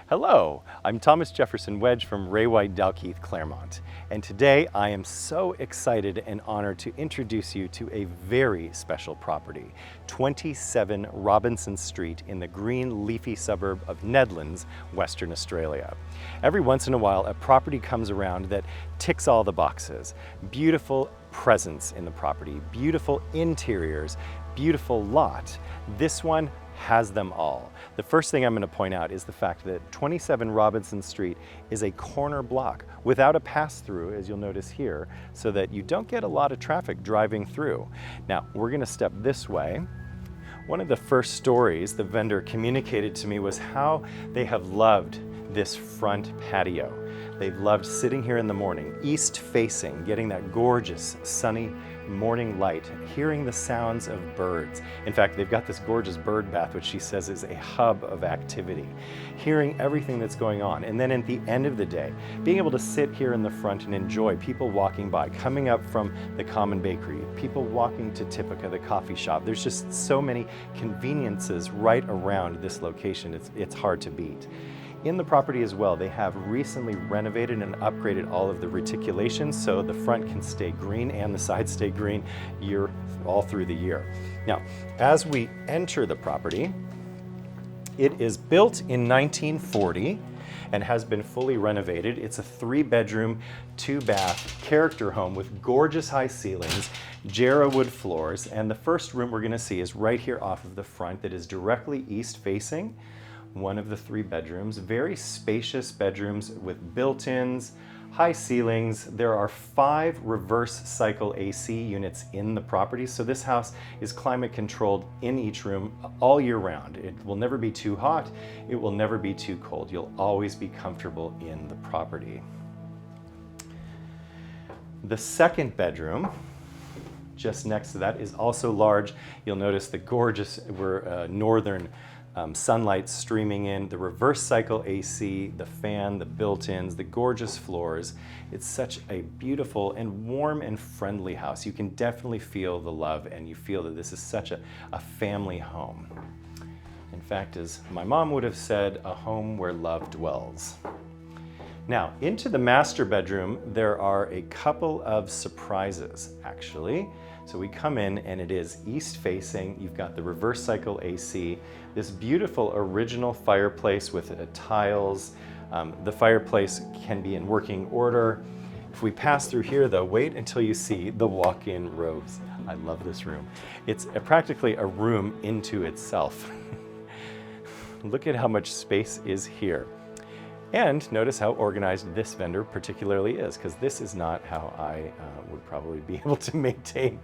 Hello, I'm Thomas Jefferson Wedge from Ray White Dalkeith, Claremont, and today I am so excited and honored to introduce you to a very special property, 27 Robinson Street in the green leafy suburb of Nedlands, Western Australia. Every once in a while, a property comes around that ticks all the boxes. Beautiful presence in the property, beautiful interiors, beautiful lot. This one has them all. The first thing I'm going to point out is the fact that 27 Robinson Street is a corner block without a pass-through, as you'll notice here, so that you don't get a lot of traffic driving through. Now, we're going to step this way. One of the first stories the vendor communicated to me was how they have loved this front patio. They've loved sitting here in the morning, east facing, getting that gorgeous sunny morning light, hearing the sounds of birds. In fact, they've got this gorgeous bird bath, which she says is a hub of activity. Hearing everything that's going on. And then at the end of the day, being able to sit here in the front and enjoy people walking by, coming up from the Common Bakery, people walking to Tipica, the coffee shop. There's just so many conveniences right around this location. It's hard to beat. In the property as well, they have recently renovated and upgraded all of the reticulations so the front can stay green and the sides stay green all through the year. Now, as we enter the property, it is built in 1940 and has been fully renovated. It's a 3-bedroom, 2-bath character home with gorgeous high ceilings, Jarrah wood floors, and the first room we're going to see is right here off of the front that is directly east facing. One of the 3 bedrooms, very spacious bedrooms with built-ins, high ceilings. There are 5 reverse cycle AC units in the property, so this house is climate controlled in each room all year round. It will never be too hot, it will never be too cold. You'll always be comfortable in the property. The second bedroom, just next to that, is also large. You'll notice the gorgeous northern sunlight streaming in, the reverse cycle AC, the fan, the built-ins, the gorgeous floors. It's such a beautiful and warm and friendly house. You can definitely feel the love and you feel that this is such a family home. In fact, as my mom would have said, a home where love dwells. Now, into the master bedroom, there are a couple of surprises, actually. So we come in and it is east facing. You've got the reverse cycle AC, this beautiful original fireplace with tiles. The fireplace can be in working order. If we pass through here though, wait until you see the walk-in robes. I love this room. It's practically a room into itself. Look at how much space is here. And notice how organized this vendor particularly is, because this is not how I would probably be able to maintain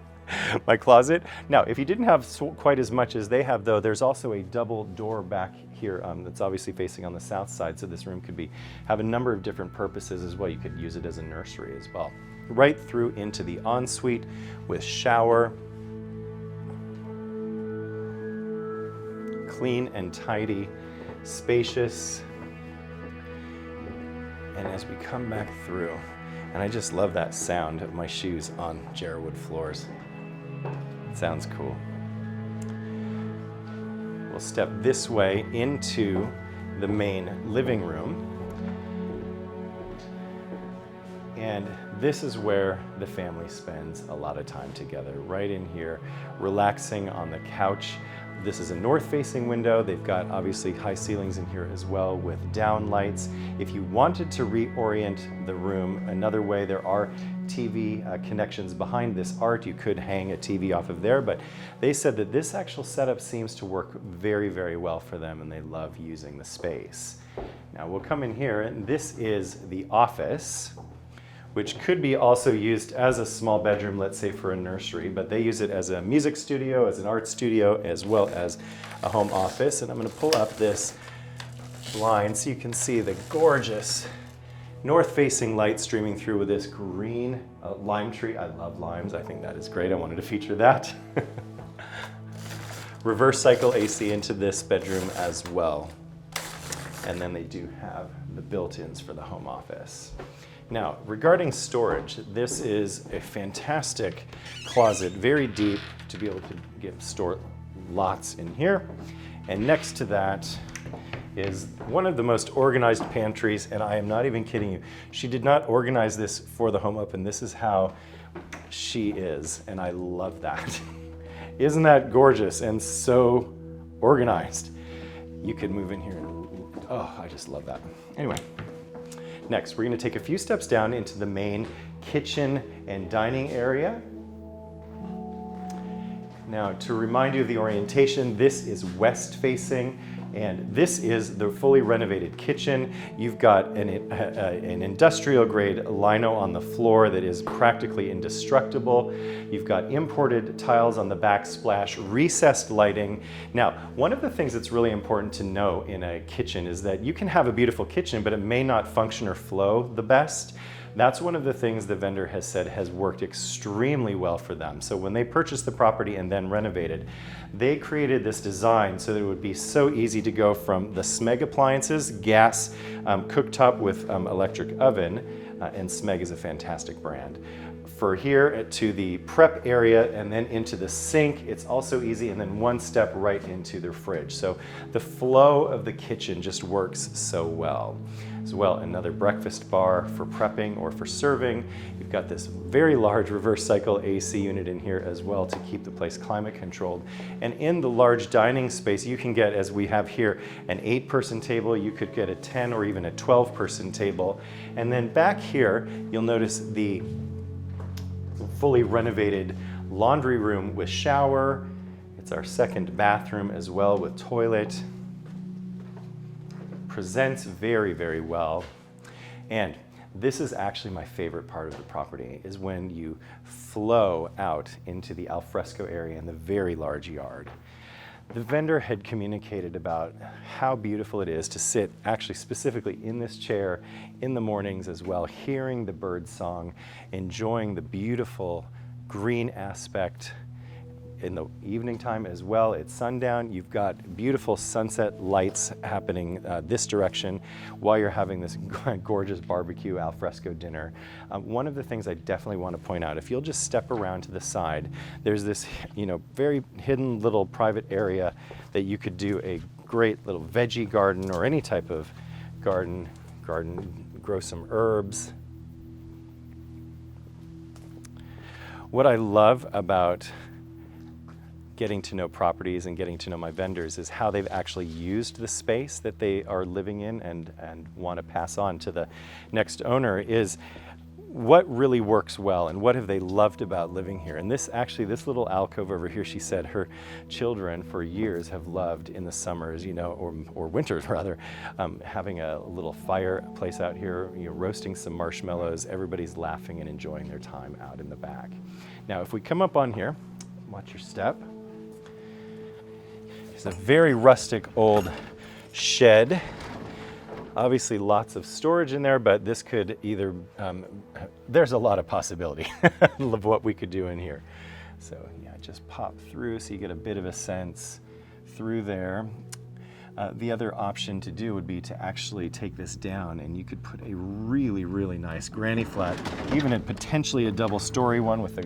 my closet. Now, if you didn't have quite as much as they have though, there's also a double door back here that's obviously facing on the south side, so this room could have a number of different purposes as well. You could use it as a nursery as well. Right through into the ensuite with shower. Clean and tidy, spacious. And as we come back through, and I just love that sound of my shoes on Jarrah wood floors. It sounds cool. We'll step this way into the main living room. And this is where the family spends a lot of time together, right in here, relaxing on the couch. This is a north-facing window. They've got obviously high ceilings in here as well with down lights. If you wanted to reorient the room another way, there are TV connections behind this art. You could hang a TV off of there, but they said that this actual setup seems to work very, very well for them and they love using the space. Now we'll come in here and this is the office, which could be also used as a small bedroom, let's say for a nursery, but they use it as a music studio, as an art studio, as well as a home office. And I'm gonna pull up this blind so you can see the gorgeous north-facing light streaming through with this green lime tree. I love limes, I think that is great. I wanted to feature that. Reverse cycle AC into this bedroom as well. And then they do have the built-ins for the home office. Now, regarding storage, this is a fantastic closet, very deep to be able to store lots in here. And next to that is one of the most organized pantries, and I am not even kidding you. She did not organize this for the home open. This is how she is, and I love that. Isn't that gorgeous and so organized? You could move in here and, oh, I just love that. Anyway, next we're going to take a few steps down into the main kitchen and dining area. Now, to remind you of the orientation, this is west facing, and this is the fully renovated kitchen. You've got an industrial grade lino on the floor that is practically indestructible. You've got imported tiles on the backsplash, recessed lighting. Now, one of the things that's really important to know in a kitchen is that you can have a beautiful kitchen, but it may not function or flow the best. That's one of the things the vendor has said has worked extremely well for them. So when they purchased the property and then renovated, they created this design so that it would be so easy to go from the Smeg appliances, gas cooktop with electric oven, and Smeg is a fantastic brand. For here to the prep area and then into the sink, it's also easy, and then one step right into the fridge. So the flow of the kitchen just works so well. As well, another breakfast bar for prepping or for serving. You've got this very large reverse cycle AC unit in here as well to keep the place climate controlled. And in the large dining space, you can get, as we have here, an 8-person table. You could get a 10 or even a 12-person table. And then back here, you'll notice the fully renovated laundry room with shower. It's our second bathroom as well with toilet. Presents very, very well. And this is actually my favorite part of the property, is when you flow out into the alfresco area in the very large yard. The vendor had communicated about how beautiful it is to sit actually specifically in this chair in the mornings as well, hearing the bird song, enjoying the beautiful green aspect in the evening time as well. At sundown, you've got beautiful sunset lights happening this direction while you're having this gorgeous barbecue alfresco dinner. One of the things I definitely want to point out, if you'll just step around to the side, there's this very hidden little private area that you could do a great little veggie garden or any type of garden, grow some herbs. What I love about getting to know properties and getting to know my vendors is how they've actually used the space that they are living in and want to pass on to the next owner, is what really works well and what have they loved about living here. And this little alcove over here, she said her children for years have loved in the summers, or winters rather, having a little fireplace out here, roasting some marshmallows. Everybody's laughing and enjoying their time out in the back. Now, if we come up on here, watch your step. It's a very rustic old shed. Obviously lots of storage in there, but this could either, there's a lot of possibility of what we could do in here. So yeah, just pop through so you get a bit of a sense through there. The other option to do would be to actually take this down, and you could put a really, really nice granny flat, even potentially a double-story one with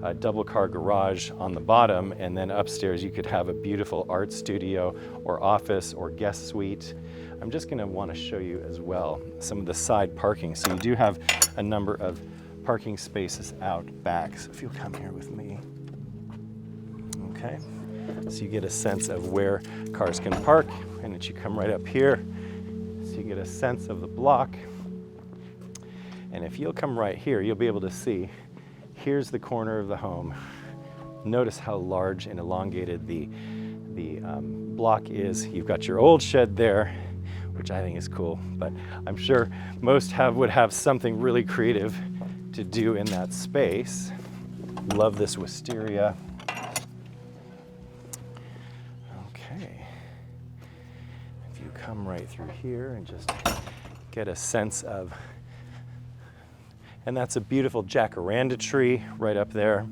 a double-car garage on the bottom, and then upstairs you could have a beautiful art studio or office or guest suite. I'm just going to want to show you as well some of the side parking. So you do have a number of parking spaces out back. So if you'll come here with me. Okay. So you get a sense of where cars can park, and that you come right up here, so you get a sense of the block. And if you'll come right here, you'll be able to see, here's the corner of the home. Notice how large and elongated the block is. You've got your old shed there, which I think is cool, but I'm sure most would have something really creative to do in that space. Love this wisteria. Come right through here and just get a sense of, and that's a beautiful jacaranda tree right up there.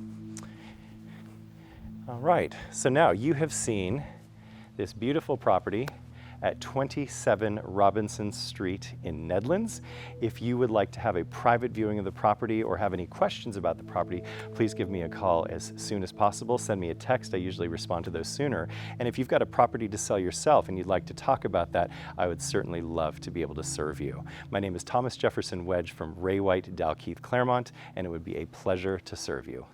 All right, so now you have seen this beautiful property at 27 Robinson Street in Nedlands. If you would like to have a private viewing of the property or have any questions about the property, please give me a call as soon as possible. Send me a text. I usually respond to those sooner. And if you've got a property to sell yourself and you'd like to talk about that, I would certainly love to be able to serve you. My name is Thomas Jefferson Wedge from Ray White, Dalkeith, Claremont, and it would be a pleasure to serve you.